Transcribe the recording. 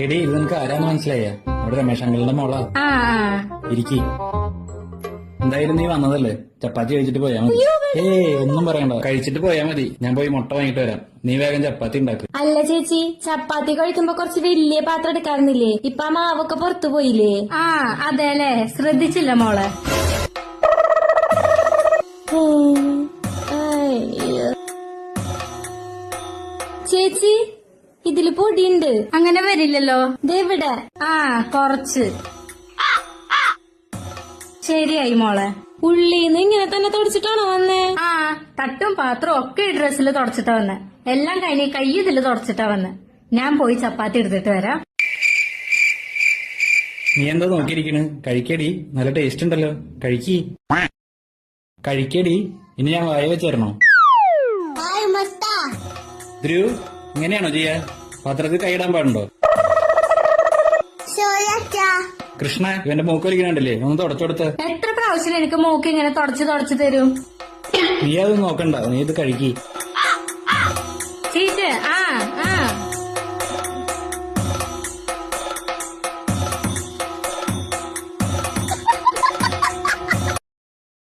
എടി ഇത് നിനക്ക് ആരാന്ന് മനസ്സിലായ? അവിടെ രമേശ് അങ്കിളിന്റെ മോളാ. ആ ഇരിക്കി. എന്തായാലും നീ വന്നതല്ലേ, ചപ്പാത്തി കഴിച്ചിട്ട് പോയാ മതി. ഒന്നും പറയണ്ട, കഴിച്ചിട്ട് പോയാ മതി. ഞാൻ പോയി മുട്ട വാങ്ങിട്ട് വരാം. നീ വേഗം ചപ്പാത്തി ഉണ്ടാക്ക്. അല്ല ചേച്ചി, ചപ്പാത്തി കഴിക്കുമ്പോ കുറച്ച് വലിയ പാത്രം എടുക്കാറുന്നില്ലേ? ഇപ്പൊ ആ മാവൊക്കെ പുറത്തു പോയില്ലേ? ആ അതെല്ലേ, ശ്രദ്ധിച്ചില്ല മോളെ. ചേച്ചി, ഇതില് പൊടിയുണ്ട്. അങ്ങനെ വരില്ലല്ലോ. ഇതെവിടെ? ആ കുറച്ച്. ശരിയായി മോളെ. ഉള്ളീന്ന് ഇങ്ങനെ തന്നെ തുടച്ചിട്ടാണോ വന്നേ? ആ, തട്ടും പാത്രവും ഒക്കെ ഈ ഡ്രസ്സിൽ തുടച്ചിട്ടാ വന്നെ. എല്ലാം കഴിഞ്ഞ് കൈ ഇതില് തുടച്ചിട്ടാ വന്നെ. ഞാൻ പോയി ചപ്പാത്തി എടുത്തിട്ട് വരാം. നീ എന്താ നോക്കിയിരിക്കണ്? കഴിക്കടി, നല്ല ടേസ്റ്റ് ഉണ്ടല്ലോ. കഴിക്കടി. ഇനി ഞാൻ വായ വെച്ചേരണോ? ധ്രുവ്, ഇങ്ങനെയാണോ ചെയ്യാ? പാത്രത്തിൽ കൈയിടാൻ പാടുണ്ടോ? കൃഷ്ണ, ഇവന്റെ മൂക്ക് വലിക്കണുണ്ടല്ലേ, ഒന്ന് തുടച്ചെടുത്ത്. എത്ര പ്രാവശ്യം എനിക്ക് മൂക്ക് ഇങ്ങനെ തുടച്ചു തരും? നീ അത് നോക്കണ്ട, നീ ഇത് കഴിക്കി. ചീറ്റ്. ആ